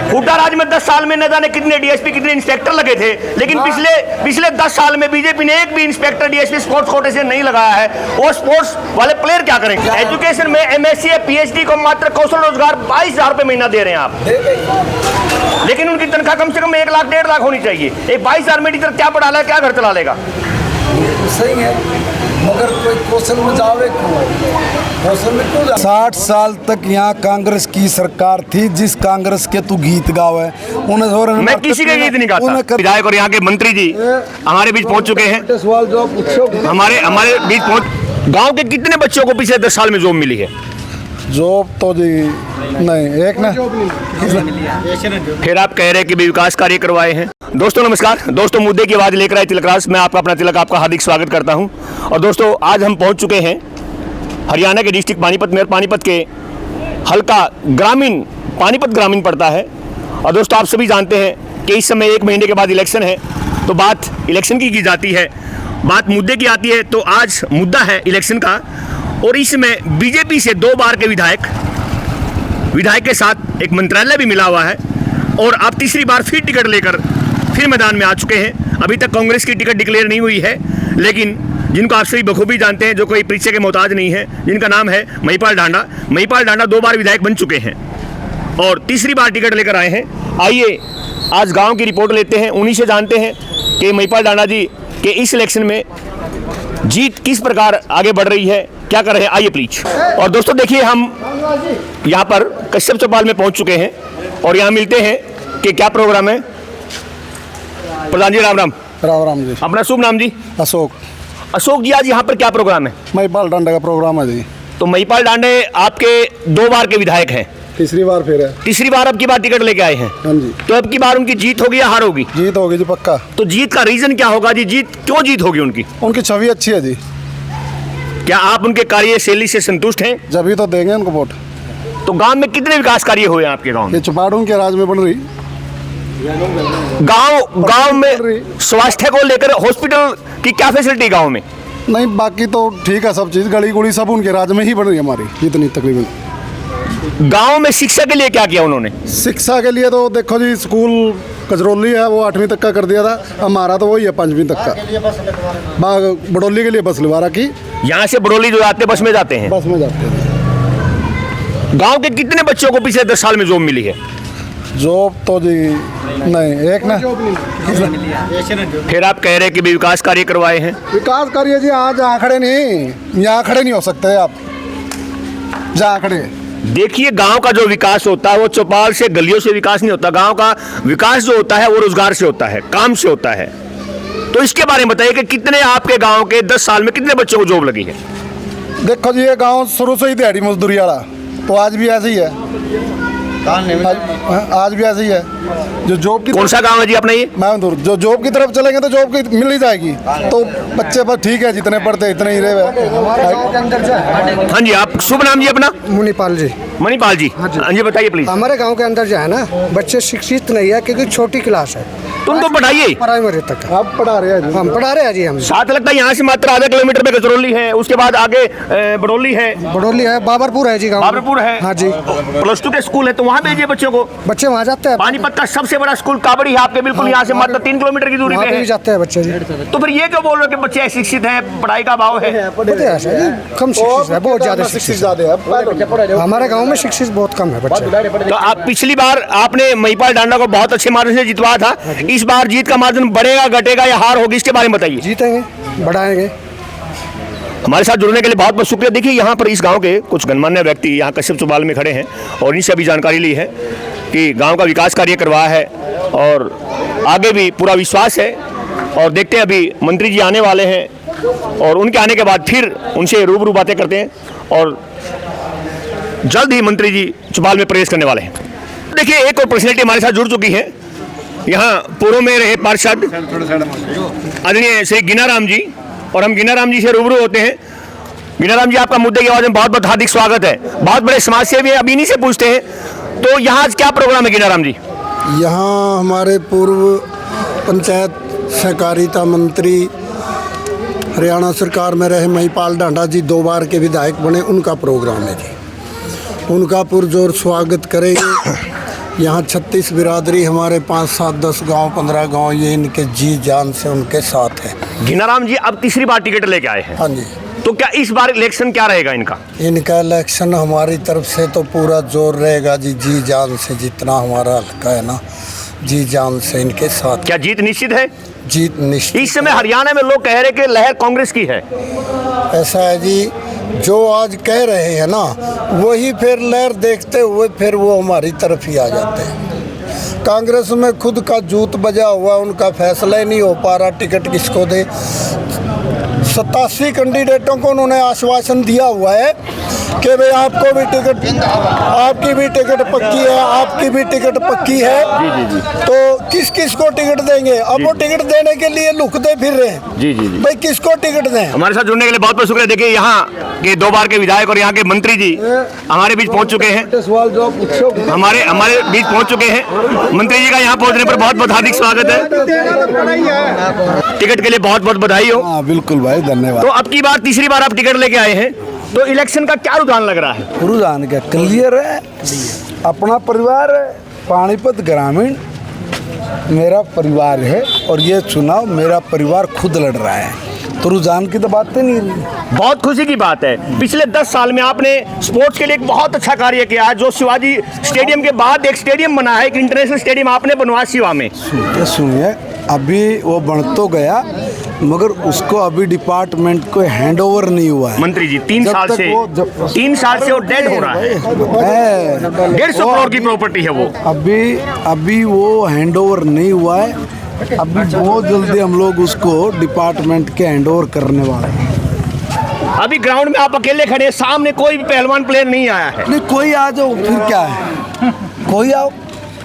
हुड्डा राज में 10 साल में न जाने कितने डीएसपी कितने इंस्पेक्टर लगे थे, लेकिन पिछले 10 साल में बीजेपी ने एक भी इंस्पेक्टर डीएसपी स्पोर्ट्स कोटे से नहीं लगाया है। वो स्पोर्ट्स वाले प्लेयर क्या करेंगे? एजुकेशन में एमएससी या पीएचडी को मात्र कौशल रोजगार 22,000 रुपए महीना दे रहे हैं आप, लेकिन उनकी तनख्वाह कम से कम 1 लाख 1.5 लाख होनी चाहिए। एक 22,000 में टीचर क्या पढ़ा लेगा, क्या घर चला लेगा? सही है, मगर कोई क्वेश्चन में जावे क्वेश्चन में क्यों? 60 साल तक यहाँ कांग्रेस की सरकार थी, जिस कांग्रेस के तू गीत गावे उन्हें मैं किसी के गीत नहीं गाता। विधायक और यहाँ के मंत्री जी हमारे बीच पहुंच चुके हैं। हमारे बीच पहुंच। गांव के कितने बच्चों को पिछले 10 साल में जॉब मिली है? जॉब तो जी नहीं, एक ना। फिर आप कह रहे हैं कि विकास कार्य करवाए हैं। दोस्तों नमस्कार। दोस्तों मुद्दे की आवाज लेकर आए तिलक राज, मैं आपका अपना तिलक आपका हार्दिक स्वागत करता हूं। और दोस्तों आज हम पहुंच चुके हैं हरियाणा के डिस्ट्रिक्ट पानीपत में। पानीपत के हल्का ग्रामीण, पानीपत ग्रामीण पड़ता है। और दोस्तों आप सभी जानते हैं कि इस समय 1 महीने के बाद इलेक्शन है, तो बात इलेक्शन की जाती है, बात मुद्दे की आती है। तो आज मुद्दा है इलेक्शन का, और इसमें बीजेपी से 2 बार के विधायक के साथ एक मंत्रालय भी मिला हुआ है, और अब तीसरी बार फिर टिकट लेकर फिर मैदान में आ चुके हैं। अभी तक कांग्रेस की टिकट डिक्लेयर नहीं हुई है, लेकिन जिनको आप सभी बखूबी जानते हैं, जो कोई परिचय के मोहताज नहीं है, जिनका नाम है महिपाल ढांडा। महिपाल ढांडा 2 बार विधायक बन चुके हैं और तीसरी बार टिकट लेकर आए हैं। आइए आज गाँव की रिपोर्ट लेते हैं, उन्हीं से जानते हैं कि महिपाल ढांडा जी के इस इलेक्शन में जीत किस प्रकार आगे बढ़ रही है, क्या कर रहे हैं। आइए प्लीज। और दोस्तों देखिए, हम यहाँ पर कश्यप चौपाल में पहुँच चुके हैं और यहाँ मिलते हैं कि क्या प्रोग्राम है। प्रधान जी राम राम। राम राम जी। अपना शुभ नाम जी? अशोक जी। आज यहाँ पर क्या प्रोग्राम है? महिपाल डांडा का प्रोग्राम है जी। तो महिपाल डांडे आपके 2 बार के विधायक हैं, तीसरी बार फिर है। तीसरी बार अब की बार टिकट लेके आए हैं। हाँ जी। तो अब की बार उनकी जीत होगी या हार होगी? जीत होगी जी पक्का। तो जीत का रीजन क्या होगा जी? क्यों जीत होगी उनकी? उनकी छवि अच्छी है जी। क्या आप उनके कार्यशैली से संतुष्ट हैं? जब ही तो देंगे उनको वोट। तो गांव में कितने विकास कार्य हुए हैं आपके गांव में? ये चुपाड़ों के राज में बन रही। गांव में स्वास्थ्य को लेकर हॉस्पिटल की क्या फैसिलिटी गांव में? नहीं, बाकी तो ठीक है सब चीज, गली गुड़ी सब उनके राज में ही बन रही है हमारी जितनी तकरीबन। गांव में शिक्षा के लिए क्या किया उन्होंने? शिक्षा के लिए तो देखो जी, स्कूल कजरौली है वो 8वीं तक का कर दिया था, हमारा तो वही है 5वीं तक का। बडोली के लिए बस लिवा रखी। यहाँ से बडोली जो जाते बस में जाते हैं? बस में जाते हैं। गांव के कितने बच्चों को पिछले 10 साल में जॉब मिली है? जॉब तो जी नहीं, एक ना। फिर आप कह रहे हैं कि विकास कार्य करवाए हैं। विकास कार्य जी आज यहाँ खड़े नहीं, यहाँ खड़े नहीं हो सकते आप, जहाँ खड़े। देखिए गांव का जो विकास होता है वो चौपाल से गलियों से विकास नहीं होता। गांव का विकास जो होता है वो रोजगार से होता है, काम से होता है। तो इसके बारे में बताइए कि कितने आपके गांव के 10 साल में कितने बच्चों को जॉब लगी है? देखो जी, ये गांव शुरू से ही दिहाड़ी मजदूरी वाला, तो आज भी ऐसे ही है। आज भी ऐसे ही है। जो जॉब की, कौन सा गांव है जी अपना ये? महमदूर। जो जॉब की तरफ चलेंगे तो जॉब की मिल ही जाएगी, तो बच्चे पर ठीक है, जितने पढ़ते इतने ही रहे। हाँ जी, आप शुभ नाम जी अपना? मणिपाल जी। मणिपाल जी, हाँ जी बताइए प्लीज। हमारे गांव के अंदर जो है ना, बच्चे शिक्षित नहीं है क्योंकि छोटी क्लास है। तुम तो पढ़ाइए प्राइमरी तक। आप पढ़ा रहे हैं? हम पढ़ा रहे हैं जी। हम साथ लगता है यहाँ से मात्र आधा किलोमीटर पे कचरौली है, उसके बाद आगे बडोली है, बाबरपुर है जी। गाँव बाबरपुर है। हाँ जी। +2 के स्कूल है, तो वहाँ भेजिए बच्चों को। बच्चे वहाँ जाते हैं। पानीपत का सबसे बड़ा स्कूल काबड़ी है आपके बिल्कुल यहाँ से मात्र 3 किलोमीटर की दूरी पे है। जाते हैं बच्चे जी। तो फिर ये क्यों बोल रहे हो कि बच्चे अशिक्षित हैं, पढ़ाई का अभाव है? कम शिक्षित है, बहुत ज्यादा शिक्षित है। हमारे गाँव में शिक्षित बहुत कम है बच्चे। तो आप पिछली बार आपने महिपाल डांडा को बहुत अच्छे मार्जिन से जितवाया था, इस बार जीत का मार्जिन बढ़ेगा, घटेगा या हार होगी, इसके बारे में बताइए। जीतेंगे, बढ़ाएंगे। हमारे साथ जुड़ने के लिए बहुत बहुत शुक्रिया। देखिए यहाँ पर इस गांव के कुछ गणमान्य व्यक्ति यहाँ कश्यप चौपाल में खड़े हैं और इनसे अभी जानकारी ली है कि गांव का विकास कार्य करवाया है और आगे भी पूरा विश्वास है। और देखते हैं, अभी मंत्री जी आने वाले हैं और उनके आने के बाद फिर उनसे रूबरू बातें करते हैं और जल्द ही मंत्री जी चौपाल में प्रवेश करने वाले हैं। देखिए एक और पर्सनैलिटी हमारे साथ जुड़ चुकी है, यहाँ पूर्व में रहे पार्षद आदरणीय श्री गिनाराम जी, और हम गिनाराम जी से रूबरू होते हैं। गिनाराम जी, आपका मुद्दे की आवाज में बहुत बहुत हार्दिक स्वागत है। बहुत बड़े समाज सेवी हैं, अभी इन्हीं से पूछते हैं, तो यहाँ आज क्या प्रोग्राम है गिनाराम जी? यहाँ हमारे पूर्व पंचायत सहकारिता मंत्री हरियाणा सरकार में रहे महिपाल ढांडा जी 2 बार के विधायक बने, उनका प्रोग्राम है जी। उनका पुरजोर स्वागत करेंगे यहाँ 36 बिरादरी, हमारे 5, 7, 10 गांव, 15 गांव, ये इनके जी जान से उनके साथ है। घीनाराम जी अब तीसरी बार टिकट लेके आए हैं, हाँ जी। तो क्या इस बार इलेक्शन क्या रहेगा इनका? इनका इलेक्शन हमारी तरफ से तो पूरा जोर रहेगा जी जान से, जितना हमारा हल्का है ना, जी जान से इनके साथ। क्या जीत निश्चित है? जीत निश्चित। इस समय हरियाणा में लोग कह रहे कि लहर कांग्रेस की है। ऐसा है जी, जो आज कह रहे हैं ना, वही फिर लहर देखते हुए फिर वो हमारी तरफ ही आ जाते हैं। कांग्रेस में खुद का जूत बजा हुआ, उनका फैसला ही नहीं हो पा रहा टिकट किसको दे। 87 कैंडिडेटों को उन्होंने आश्वासन दिया हुआ है कि भाई आपको भी टिकट, आपकी भी टिकट पक्की है, आपकी भी टिकट पक्की है। जी। तो किस किस को टिकट देंगे? अब वो टिकट देने के लिए लुकते फिर रहे हैं। जी। भाई किसको टिकट दें? हमारे साथ जुड़ने के लिए बहुत बहुत शुक्रिया। देखिए यहाँ के 2 बार के विधायक और यहाँ के मंत्री जी हमारे बीच पहुँच चुके हैं, हमारे बीच पहुँच चुके हैं। मंत्री जी का यहाँ पहुँचने पर बहुत बहुत हार्दिक स्वागत है। टिकट के लिए बहुत बहुत बधाई हो। हाँ बिल्कुल भाई, धन्यवाद। तो अब की बार तीसरी बार आप टिकट लेके आए हैं, तो इलेक्शन का क्या रुझान लग रहा है? रुझान क्या क्लियर है, अपना परिवार है, पानीपत ग्रामीण मेरा परिवार है और ये चुनाव मेरा परिवार खुद लड़ रहा है, तो रुझान की तो बात नहीं रही। बहुत खुशी की बात है, पिछले 10 साल में आपने स्पोर्ट्स के लिए एक बहुत अच्छा कार्य किया है। जो शिवाजी स्टेडियम के बाद एक स्टेडियम बना है, एक इंटरनेशनल स्टेडियम आपने बनवाया शिवा में। सुनिए, अभी वो बन तो गया मगर उसको अभी डिपार्टमेंट को हैंड ओवर नहीं हुआ है। मंत्री जी 3 साल से वो डेड हो रहा है। 150 करोड़ की प्रॉपर्टी है वो। अभी वो हैंड ओवर नहीं हुआ है, अभी बहुत जल्दी हम लोग उसको डिपार्टमेंट के हैंड ओवर करने वाले हैं। अभी ग्राउंड में आप अकेले खड़े हैं, सामने कोई भी पहलवान प्लेयर नहीं आया है। नहीं, कोई आ जाओ फिर क्या है, कोई आओ।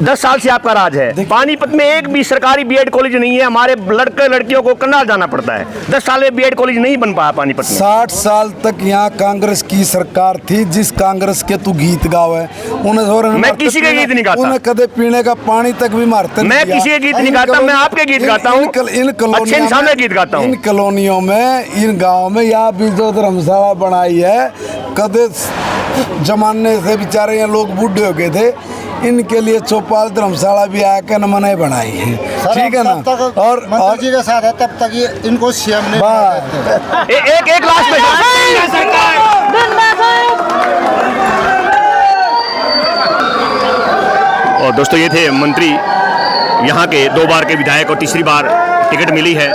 10 साल से आपका राज है। पानीपत में एक भी सरकारी बीएड कॉलेज नहीं है, हमारे लड़के लड़कियों को करनाल जाना पड़ता है। 10 साल में बीएड कॉलेज नहीं बन पाया पानीपत में। 60 साल तक यहाँ कांग्रेस की सरकार थी, जिस कांग्रेस के तू गीत गावे उन्हें। मैं किसी के गीत नहीं गाता, उन्हें कदे पीने का पानी तक भी मारते। मैं किसी के गीत नहीं गाता, मैं आपके गीत गाता हूँ, अच्छे इंसान के गीत गाता हूँ। इन कॉलोनियों में, इन गाँव में यहाँ भी जो धर्मशाला बनाई है, कदे जमाने से बेचारे यहाँ लोग बूढ़े हो गए थे, इनके लिए चौपाल धर्मशाला भी आकर नमने बनाई है, ठीक है ना। और मंत्री जी के साथ है तब तक ये इनको सीएम ने एक लास्ट में और दोस्तों ये थे मंत्री, यहाँ के 2 बार के विधायक और तीसरी बार टिकट मिली है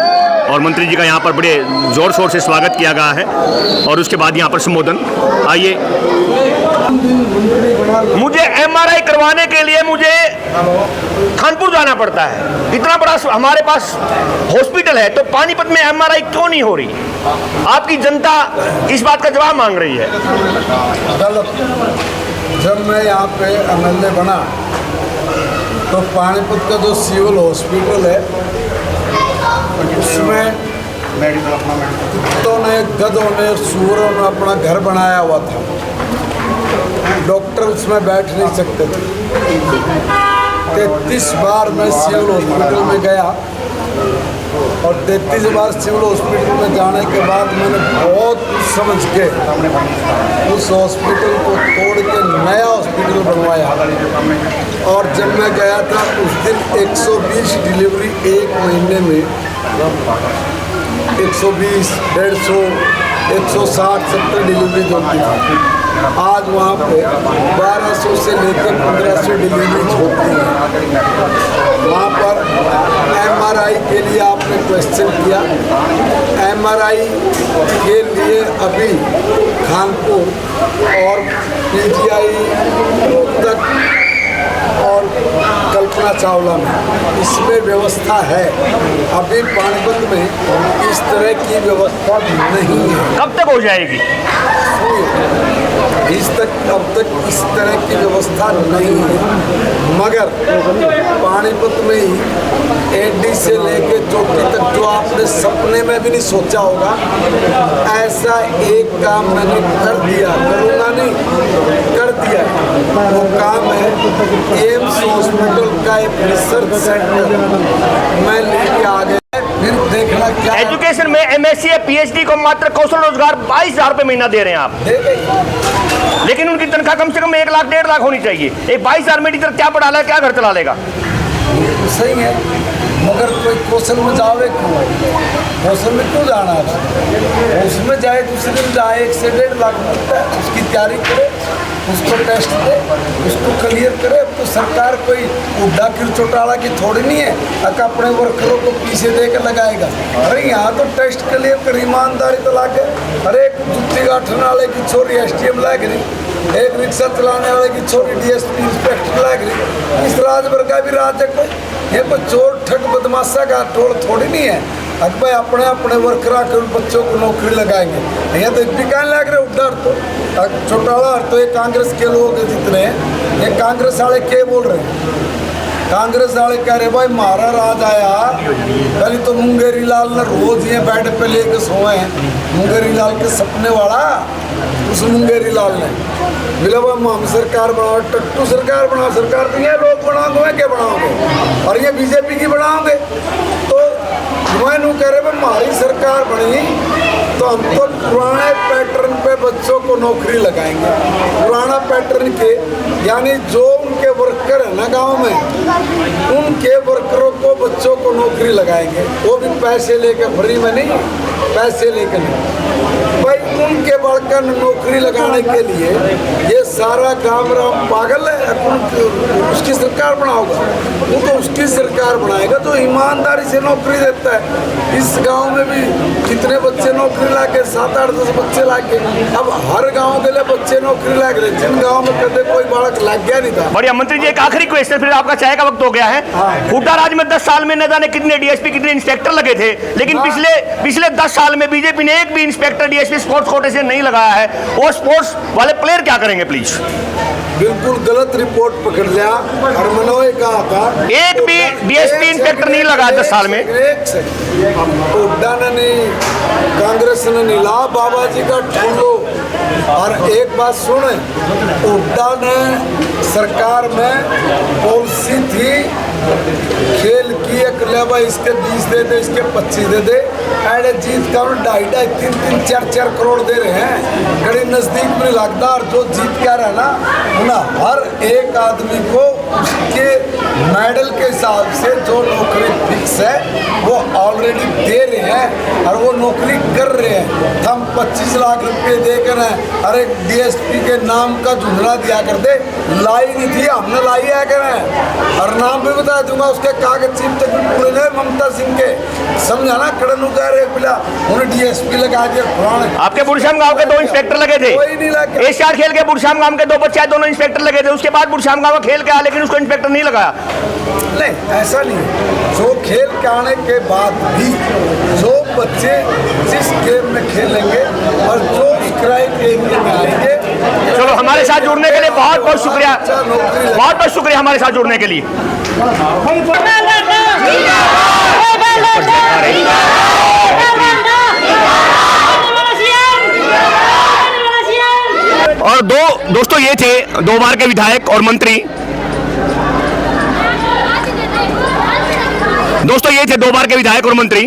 और मंत्री जी का यहाँ पर बड़े जोर शोर से स्वागत किया गया है और उसके बाद यहाँ पर संबोधन। आइए, मुझे एमआरआई करवाने के लिए मुझे कानपुर जाना पड़ता है। इतना बड़ा हमारे पास हॉस्पिटल है, तो पानीपत में एमआरआई क्यों नहीं हो रही? आपकी जनता इस बात का जवाब मांग रही है। जब मैं यहाँ पे एमएलए बना तो पानीपत का जो सिविल हॉस्पिटल है उसमें कुत्तों ने, गधों ने, सूअरों ने अपना घर बनाया हुआ था। डॉक्टर उसमें बैठ नहीं सकते थे। 33 बार मैं सिविल हॉस्पिटल में गया और 33 बार सिविल हॉस्पिटल में जाने के बाद मैंने बहुत कुछ समझ के उस हॉस्पिटल को तोड़ के नया हॉस्पिटल बनवाया। और जब मैं गया था उस दिन 120 डिलीवरी एक महीने में, 120, 150, 160, 70 डिलीवरी होती थी। आज वहाँ पे 1200 से लेकर 1500 डिलीवरी होती है। वहाँ पर एमआरआई के लिए आपने क्वेश्चन किया, एमआरआई के लिए अभी कानपुर और पीजीआई तक और कल्पना चावला में इसमें व्यवस्था है। अभी पानीपत में इस तरह की व्यवस्था नहीं है। कब तक हो जाएगी? अब तक इस तरह की व्यवस्था नहीं है, मगर पानीपत में ही एडी से लेके चौकी तक जो आपने सपने में भी नहीं सोचा होगा, ऐसा एक काम मैंने कर दिया, करूँगा नहीं, कर दिया। वो काम है एम्स हॉस्पिटल का एक रिसर्च सेंटर मैं लेके आ गया। फिर देखना क्या है। एजुकेशन में एमएससी या पीएचडी को मात्र कौशल रोजगार 22,000 रुपए महीना दे रहे हैं आप, दे गई। लेकिन उनकी तनख्वाह कम से कम 1 लाख 1.5 लाख होनी चाहिए। एक 22,000 में टीचर क्या पढ़ा लेगा, क्या घर चला लेगा? तो सही है, मगर कोई कौशल में जावे क्यों? कौशल में क्यों जाना है? उसमें जाए, दूसरे दिन जाए, 1 से 1.5 लाख मिलता है, उसकी तैयारी करे, उसको टेस्ट दे, उसको क्लियर करे। अब तो सरकार कोई उड्डा किर चौटाला की थोड़ी नहीं है, अगर अपने वर्करों को पीछे दे कर लगाएगा। अरे यहाँ तो टेस्ट क्लियर कर, ईमानदारी तो ला के। अरे एक जुत्ती गाठने वाले की छोरी STM लाग रही, एक रिक्शा चलाने वाले की छोरी DSP इंस्पेक्टर लाग रही। इस राज भर का भी राज है कोई? ये कोई चोर ठग बदमाशा का टोल थोड़ी नहीं है। अगर भाई अपने अपने वर्करा के बच्चों को नौकरी लगाएंगे, ये तो भी कहने लग रहे उड्डा तो चौटाला। तो ये कांग्रेस के लोग जितने हैं, ये कांग्रेस वाले क्या बोल रहे हैं? कांग्रेस वाले कह रहे भाई हमारा राज आया। पहले तो मुंगेरी लाल ने रोज ये बेड पे लेके सोए हैं, मुंगेरी लाल के सपने वाला। उस मुंगेरी लाल ने बोला हम सरकार बनाओ, टट्टू सरकार बनाओ। सरकार तो ये लोग बनाओगे, क्या बनाओगे? और ये बीजेपी की बनाओगे। तो मैं नू कह रहे भाई हमारी सरकार बनी तो हम तो पुराने पैटर्न पे बच्चों को नौकरी लगाएंगे। पुराना पैटर्न के यानी जो उनके वर्कर है ना गांव में, उनके वर्करों को बच्चों को नौकरी लगाएंगे। वो भी पैसे लेकर, फ्री में नहीं, पैसे लेकर नहीं। भाई उनके वर्कर नौकरी लगाने के लिए ये सारा गाँव पागल है। उसकी सरकार बनाओगा, वो तो उसकी सरकार बनाएगा तो ईमानदारी से नौकरी देता है। इस गांव में भी कितने बच्चे नौकरी लाके, 7, 8, 10 बच्चे लाके। अब हर गांव के लिए बच्चे नौकरी लाग रहे, जिन गांव में कभी कोई बालक लग गया नहीं था। बढ़िया। मंत्री जी एक आखिरी क्वेश्चन, फिर आपका चाय का वक्त हो गया है। हुड्डा राज में 10 साल में न जाने कितने DSP, कितने इंस्पेक्टर लगे थे, लेकिन पिछले 10 साल में बीजेपी ने एक भी इंस्पेक्टर DSP स्पोर्ट्स कोटे से नहीं लगाया है। वो स्पोर्ट्स वाले प्लेयर क्या करेंगे प्लीज? बिल्कुल गलत रिपोर्ट पकड़ लिया। और मनोज कहा था एक भी DSP इंस्पेक्टर नहीं लगा 10 साल में। हुड्डा ने नहीं, कांग्रेस ने नहीं ला, बाबा जी का ठुल्लो। और एक बात सुने, हुड्डा ने सरकार में पॉलिसी थी खेल की, एक लेवा इसके 20 दे दे, इसके 25 दे दे। ऐडे जीत का 2.5, 3, 4 करोड़ दे रहे हैं, कड़ी नजदीक में लगता। और जो जीत क्या रहा ना, हर एक आदमी को उसके मेडल के हिसाब से जो नौकरी फिक्स है वो ऑलरेडी दे रहे हैं और वो नौकरी कर रहे हैं। हम 25 लाख रुपए देकर अरे DSP के नाम का झुंझुना दिया कर दे, लाई नहीं थी, हमने लाई है करें। और नाम भी बता दूंगा उसके, कागज चिप तक भी पूरे नहीं, ममता सिंह के, समझा ना? कड़नू कह रहे पिला उन्हें DSP लगा दिया पुराने। आपके बुरशाम गांव के 2 इंस्पेक्टर लगे थे, कोई नहीं लगा। एशियाड खेल के बुरशाम गांव के 2 बच्चे, दोनों इंस्पेक्टर लगे थे। उसके बाद बुरशाम गांव खेल के आया, लेकिन उसको इंस्पेक्टर नहीं लगाया। नहीं, ऐसा नहीं। जो खेल के आने के बाद भी जो बच्चे जिस गेम में खेलेंगे और जो क्राइम एरिया में आएंगे। चलो, हमारे साथ जुड़ने के लिए बहुत बहुत शुक्रिया, बहुत बहुत शुक्रिया हमारे साथ जुड़ने के लिए। और दोस्तों ये थे 2 बार के विधायक और मंत्री। दोस्तों ये थे 2 बार के विधायक और मंत्री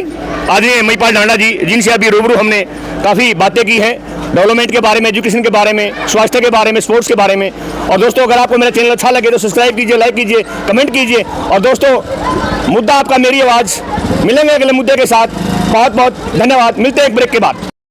आदरणीय महिपाल ढांडा जी, जिनसे अभी रूबरू हमने काफ़ी बातें की हैं डेवलपमेंट के बारे में, एजुकेशन के बारे में, स्वास्थ्य के बारे में, स्पोर्ट्स के बारे में। और दोस्तों अगर आपको मेरा चैनल अच्छा लगे तो सब्सक्राइब कीजिए, लाइक कीजिए, कमेंट कीजिए। और दोस्तों मुद्दा आपका मेरी आवाज़, मिलेंगे अगले मुद्दे के साथ। बहुत बहुत धन्यवाद। मिलते हैं एक ब्रेक के बाद।